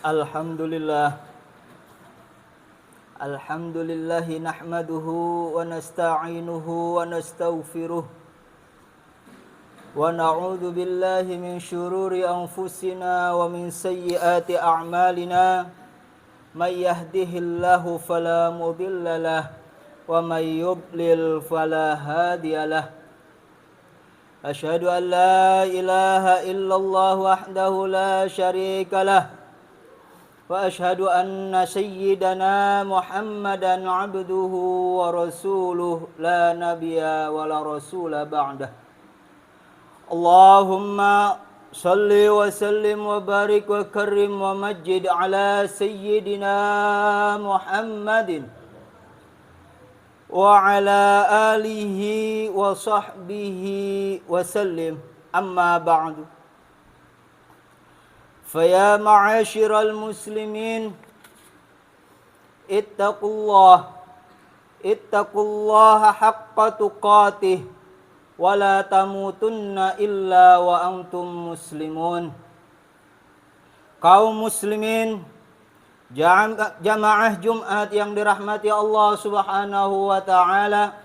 Alhamdulillah. Alhamdulillah nahmaduhu wa nasta'inuhu wa nastaghfiruh wa na'udzu billahi min syururi anfusina wa min sayyiati a'malina. May yahdihillahu fala mudilla lahu wa may yudlil fala hadiyalah. Asyhadu an la ilaha illallah wahdahu la syarika lah. Wa asyhadu anna sayyidana Muhammadan abduhu wa rasuluh la nabiyya wa la rasula ba'dah. Allahumma salli wa sallim wa barik wa karrim wa majid ala sayyidina Muhammadin wa ala alihi wa sahbihi wa sallim. Amma ba'du. فيا معاشر المسلمين اتقوا الله حق تقاته ولا تموتن إلا وأنتم مسلمون. Kaum muslimin, jamaah Jumat yang dirahmati Allah Subhanahu wa taala,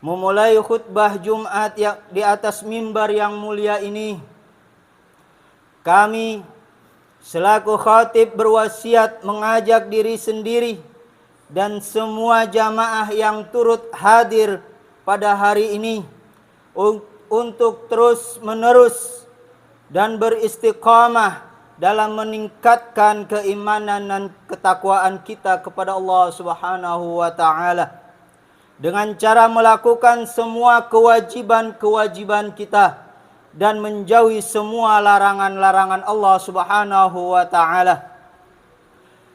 memulai khutbah Jumat yang di atas mimbar yang mulia ini, kami selaku khatib berwasiat mengajak diri sendiri dan semua jamaah yang turut hadir pada hari ini untuk terus menerus dan beristiqamah dalam meningkatkan keimanan dan ketakwaan kita kepada Allah Subhanahu wa taala dengan cara melakukan semua kewajiban-kewajiban kita dan menjauhi semua larangan-larangan Allah Subhanahu wa taala.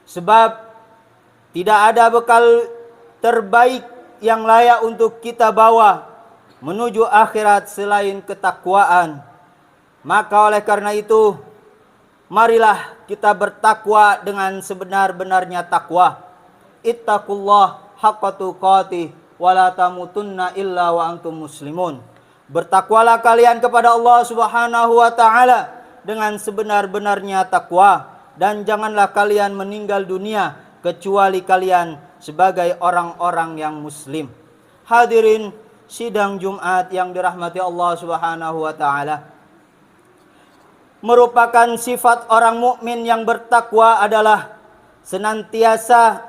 Sebab tidak ada bekal terbaik yang layak untuk kita bawa menuju akhirat selain ketakwaan. Maka oleh karena itu, marilah kita bertakwa dengan sebenar-benarnya takwa. Ittaqullah haqqa tuqatih wa la tamutunna illa wa antum muslimun. Bertakwalah kalian kepada Allah Subhanahu wa taala dengan sebenar-benarnya takwa, dan janganlah kalian meninggal dunia kecuali kalian sebagai orang-orang yang muslim. Hadirin sidang Jumat yang dirahmati Allah Subhanahu wa taala, merupakan sifat orang mukmin yang bertakwa adalah senantiasa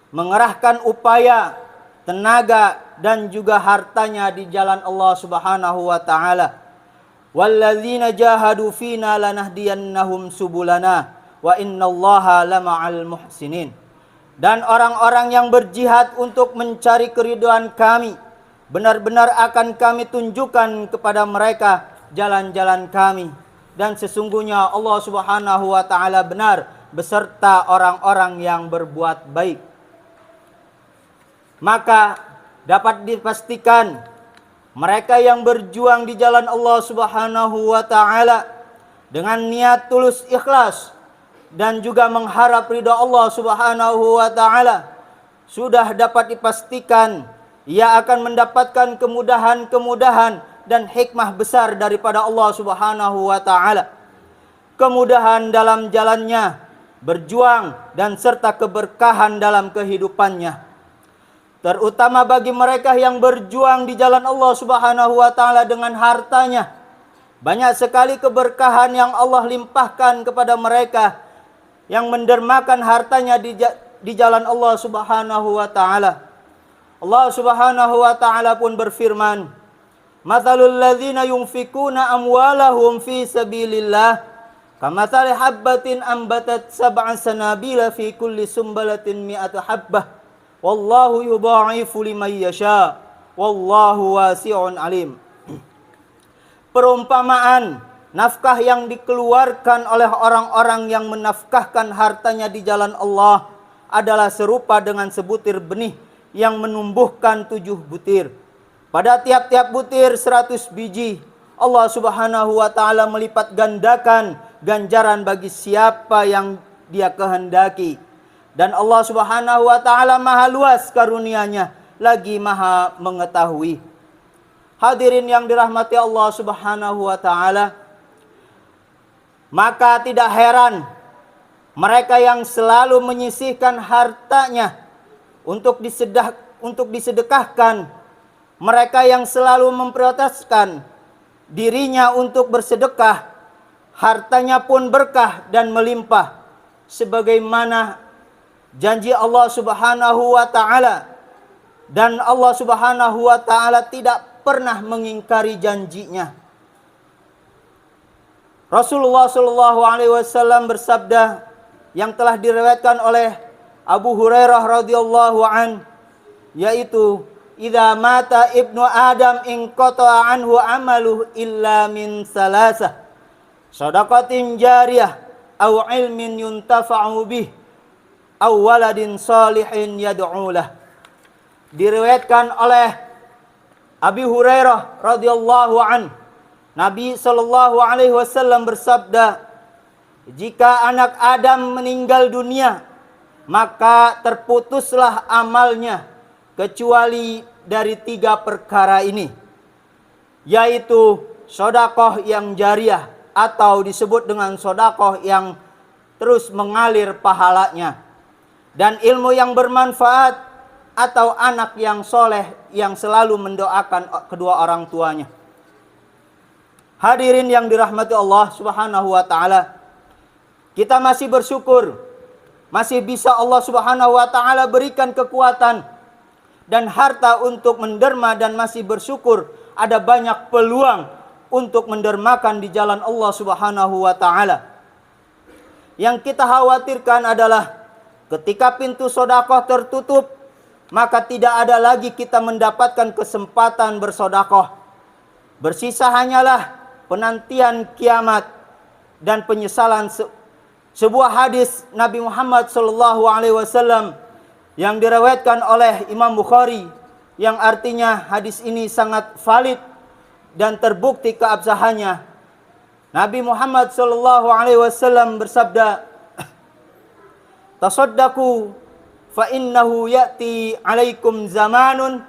mengerahkan upaya, tenaga dan juga hartanya di jalan Allah Subhanahu wa taala. Walladzina jahadu fina lanahdiyannahum subulana wa innallaha lama'al muhsinin. Dan orang-orang yang berjihad untuk mencari keridhaan kami, benar-benar akan kami tunjukkan kepada mereka jalan-jalan kami, dan sesungguhnya Allah Subhanahu wa taala benar beserta orang-orang yang berbuat baik. Maka dapat dipastikan mereka yang berjuang di jalan Allah Subhanahu wa taala dengan niat tulus ikhlas dan juga mengharap ridha Allah Subhanahu wa taala, sudah dapat dipastikan ia akan mendapatkan kemudahan-kemudahan dan hikmah besar daripada Allah Subhanahu wa taala. Kemudahan dalam jalannya berjuang dan serta keberkahan dalam kehidupannya. Terutama bagi mereka yang berjuang di jalan Allah Subhanahu wa taala dengan hartanya. Banyak sekali keberkahan yang Allah limpahkan kepada mereka yang mendermakan hartanya di jalan Allah Subhanahu wa taala. Allah Subhanahu wa taala pun berfirman, "Matsalul ladzina yunfikuna amwalahum fi sabilillah kamatsali habbatin ambatat sab'a sanabila fi kulli sumbalatin mi'atu habbah. Wallahu yudha'ifu liman yasha. Wallahu wasi'un alim." Perumpamaan nafkah yang dikeluarkan oleh orang-orang yang menafkahkan hartanya di jalan Allah adalah serupa dengan sebutir benih yang menumbuhkan 7 butir. Pada tiap-tiap butir 100 biji. Allah Subhanahu wa taala melipat gandakan ganjaran bagi siapa yang Dia kehendaki. Dan Allah Subhanahu wa taala maha luas karunia-Nya, lagi maha mengetahui. Hadirin yang dirahmati Allah Subhanahu wa taala, Maka tidak heran mereka yang selalu menyisihkan hartanya untuk disedekahkan, mereka yang selalu memprioritaskan dirinya untuk bersedekah, hartanya pun berkah dan melimpah sebagaimana janji Allah Subhanahu wa taala, dan Allah Subhanahu wa taala tidak pernah mengingkari janjinya. Rasulullah sallallahu alaihi wasallam bersabda yang telah diriwayatkan oleh Abu Hurairah radhiyallahu an, yaitu idza mata ibnu Adam inqata'a anhu amaluhu illa min salasah, shadaqatin jariyah aw ilmin yuntafa'u bih aw waladin salihin yad'u lah. Diriwayatkan oleh Abi Hurairah radhiyallahu an, Nabi sallallahu alaihi wasallam bersabda, jika anak Adam meninggal dunia, maka terputuslah amalnya kecuali dari 3 perkara ini, yaitu sedekah yang jariyah atau disebut dengan sedekah yang terus mengalir pahalanya, dan ilmu yang bermanfaat atau anak yang soleh yang selalu mendoakan kedua orang tuanya. Hadirin yang dirahmati Allah Subhanahu wa taala, kita masih bersyukur masih bisa Allah Subhanahu wa taala berikan kekuatan dan harta untuk menderma, dan masih bersyukur ada banyak peluang untuk mendermakan di jalan Allah Subhanahu wa taala. Yang kita khawatirkan adalah ketika pintu sedekah tertutup, maka tidak ada lagi kita mendapatkan kesempatan bersedekah. Bersisa hanyalah penantian kiamat dan penyesalan. Sebuah hadis Nabi Muhammad sallallahu alaihi wasallam yang diriwayatkan oleh Imam Bukhari, yang artinya hadis ini sangat valid dan terbukti keabsahannya. Nabi Muhammad sallallahu alaihi wasallam bersabda, tasaddaqu fa innahu ya'ti 'alaikum zamanun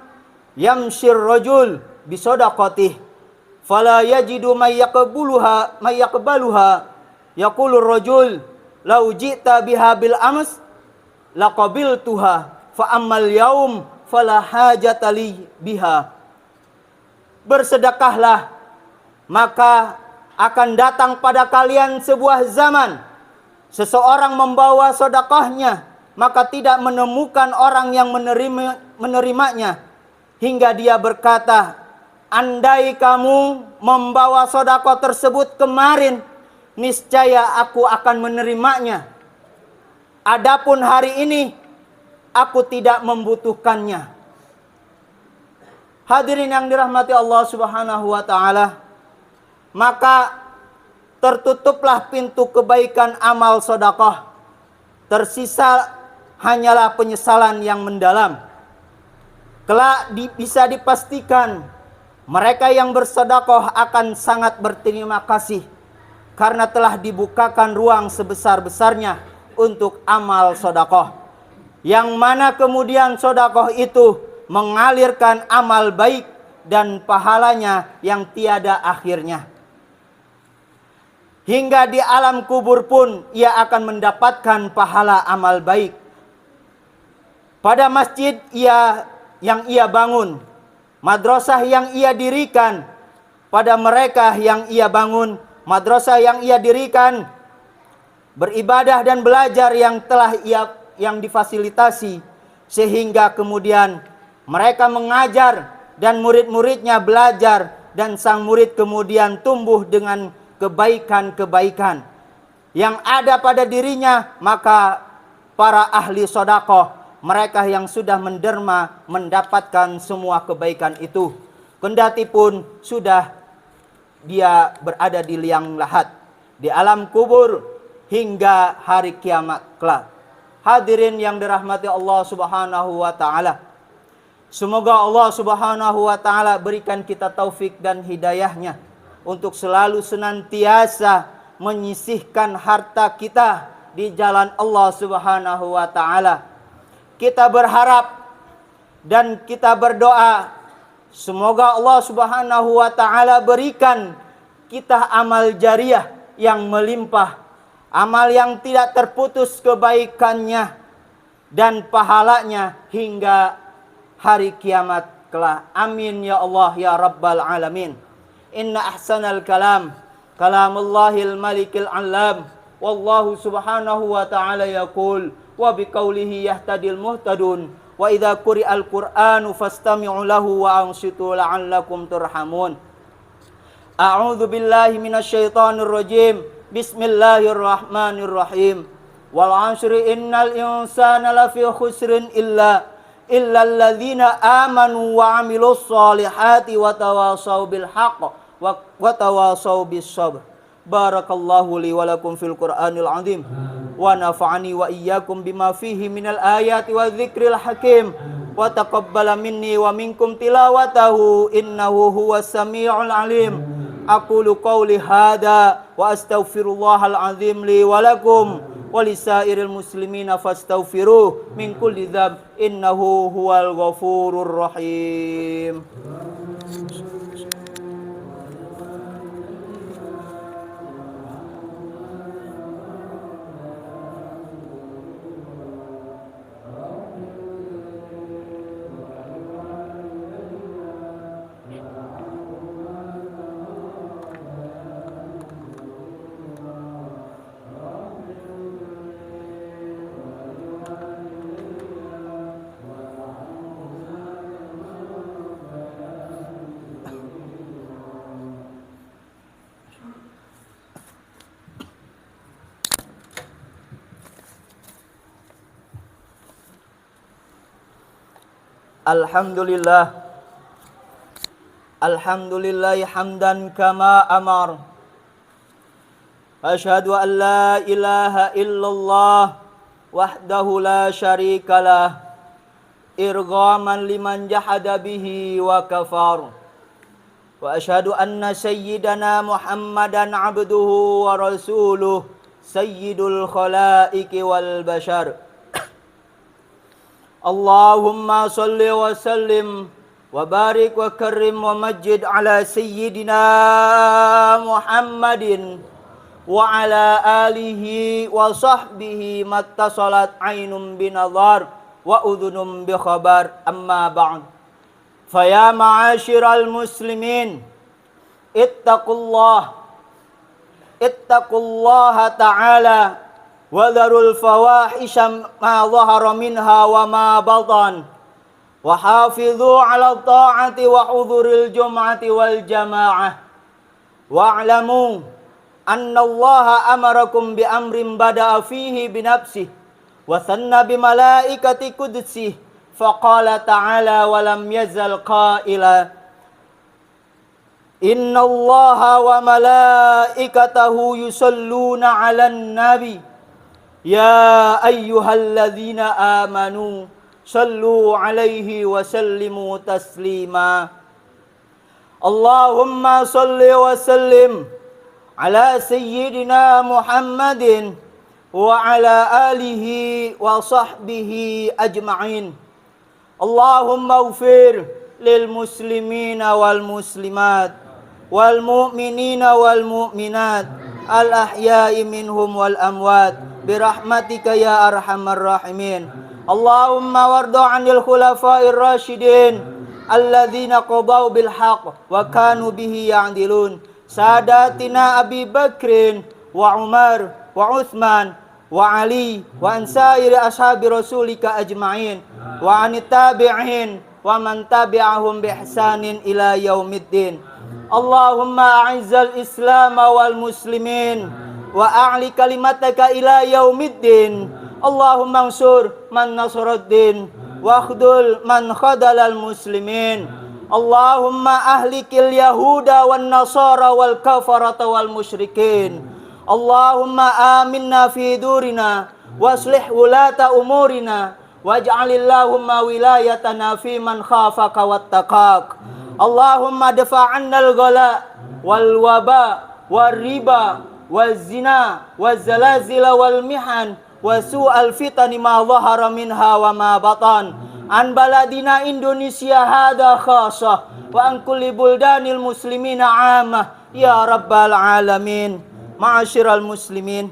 yamshir rajul bi shadaqatihi fala yajidu may yaqbaluha yaqulu rajul law ji'ta biha bil ams laqabiltuha fa ammal yaum fala hajata li biha. Bersedekahlah, maka akan datang pada kalian sebuah zaman seseorang membawa sedekahnya, maka tidak menemukan orang yang menerimanya hingga dia berkata, andai kamu membawa sedekah tersebut kemarin, niscaya aku akan menerimanya. Adapun hari ini aku tidak membutuhkannya. Hadirin yang dirahmati Allah Subhanahu wa taala, maka tertutuplah pintu kebaikan amal sedekah. Tersisa hanyalah penyesalan yang mendalam. Kelak bisa dipastikan mereka yang bersedekah akan sangat berterima kasih karena telah dibukakan ruang sebesar-besarnya untuk amal sedekah, yang mana kemudian sedekah itu mengalirkan amal baik dan pahalanya yang tiada akhirnya. Hingga di alam kubur pun ia akan mendapatkan pahala amal baik. Pada masjid yang ia bangun, madrasah yang ia dirikan, pada mereka yang ia bangun, madrasah yang ia dirikan, beribadah dan belajar yang difasilitasi, sehingga kemudian mereka mengajar dan murid-muridnya belajar, dan sang murid kemudian tumbuh dengan kebaikan-kebaikan yang ada pada dirinya. Maka para ahli sedekah, mereka yang sudah menderma, mendapatkan semua kebaikan itu, kendati pun sudah dia berada di liang lahat, di alam kubur, hingga hari kiamat kelak. Hadirin yang dirahmati Allah Subhanahu wa taala, semoga Allah Subhanahu wa taala berikan kita taufik dan hidayahnya untuk selalu senantiasa menyisihkan harta kita di jalan Allah Subhanahu wa taala. Kita berharap dan kita berdoa, semoga Allah Subhanahu wa taala berikan kita amal jariyah yang melimpah, amal yang tidak terputus kebaikannya dan pahalanya hingga hari kiamat kelak. Amin ya Allah ya Rabbal Alamin. Inna ahsanal kalam kalamullahil malikil alam. Wallahu subhanahu wa ta'ala yaqul wa biqaulihi yahtadil muhtadun. Wa idza quri'al Qur'anu fastami'u lahu wa ansitu la'allakum turhamun. A'udzu billahi minasyaitonir rajim. Bismillahirrahmanirrahim. Wal 'ashri innal insana lafi khusrin illa alladzina amanu wa 'amilus solihati wa tawasaw bil haqq wa tawasaw bis sabr. Barakallahu li wa lakum fil Qur'anil 'azim. Wa nafa'ani wa iyyakum bima fihi minal ayati wa dzikril hakim. Wa taqabbala minni wa minkum tilawatahu innahu huwas samiul alim. Aqulu qawli hadza wa astaghfirullahal azim li wa lakum wa lisairil muslimina fastaghfiruh min kulli dzamb innahu huwal ghafurur rahim. Alhamdulillah. Alhamdulillahi hamdan kama amar. Asyhadu an la ilaha illallah wahdahu la syarikalah. Irghaman liman jahada bihi wa kafar. Wa asyhadu anna sayyidana Muhammadan abduhu wa rasuluh sayyidul khalaiqi wal bashar. Allahumma salli wa sallim wa barik wa karrim wa majid ala sayyidina Muhammadin wa ala alihi wa sahbihi mattasalat ainum binadhar wa udhunum bi khabar amma ba'd. Faya ma'asyiral muslimin ittaqullaha ta'ala wa dharul fawahisha ma dhahara minha wa ma batan wa hafidhu ala ta'ati wa hudhuril jum'ati wal jamaah wa'lamu anna Allaha amarakum bi amrin bada'a fihi bi nafsihi wa sanna bi malaikati qudsihi faqala ta'ala wa lam yazal qaila inna Allaha wa malaikatahu yusalluna 'alan nabi. Ya ayyuhalladzina amanu sallu alaihi wa sallimu taslima. Allahumma salli wa sallim ala sayyidina Muhammadin wa ala alihi wa sahbihi ajma'in. Allahumma ighfir lil muslimina wal muslimat wal mu'minina wal mu'minat al ahya'i minhum wal amwat birahmatika ya arhamar rahimin. Allahumma warda 'anil khulafa'ir rasyidin alladzina qadaw bil haqq wa kanu bihi ya'dilun. Sadatina Abi Bakrin wa Umar wa Utsman wa Ali wa ansairi ashabi rasulika ajma'in wa anit tabi'in wa man tabi'ahum bi ihsanin ila yaumiddin. Allahumma a'izzal islam wal muslimin wa a'li kalimataka ila yaumiddin. Allahumma ansur man nasaraddin wa akhdul man khadalal muslimin. Allahumma ahlikil yahuda wan nasara wal kafarata wal musyrikin. Allahumma aminna fi durina waslih wulata umurina waj'alillahumma wilayatana fi man khafaka wattaqak. Allahumma dafa'annal ghala wal waba wal riba wal zina wal zalazila wal mihan wa su'al fitani ma dhahara minha wa ma batan an baladina Indonesia hada khasah wa an kulli buldanil muslimina amah ya rabbal alamin. Ma'asyiral muslimin,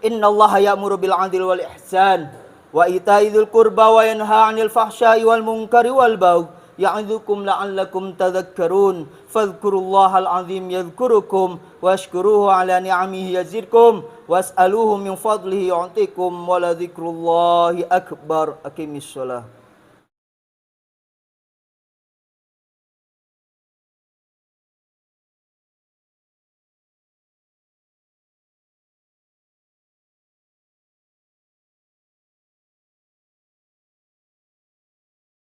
innallaha ya'muru bil 'adli wal ihsan wa ita'i dzil qurba wa yanha 'anil fahsya'i wal munkari wal baghi ya'idzukum la'allakum tadhakkarun. Fadhkurullahal 'azim yadhkurukum washkuruhu 'ala ni'amihi yazidkum was'aluhu min fadlihi yu'tikum wa la dzikrullahi akbar. Aqimissalah.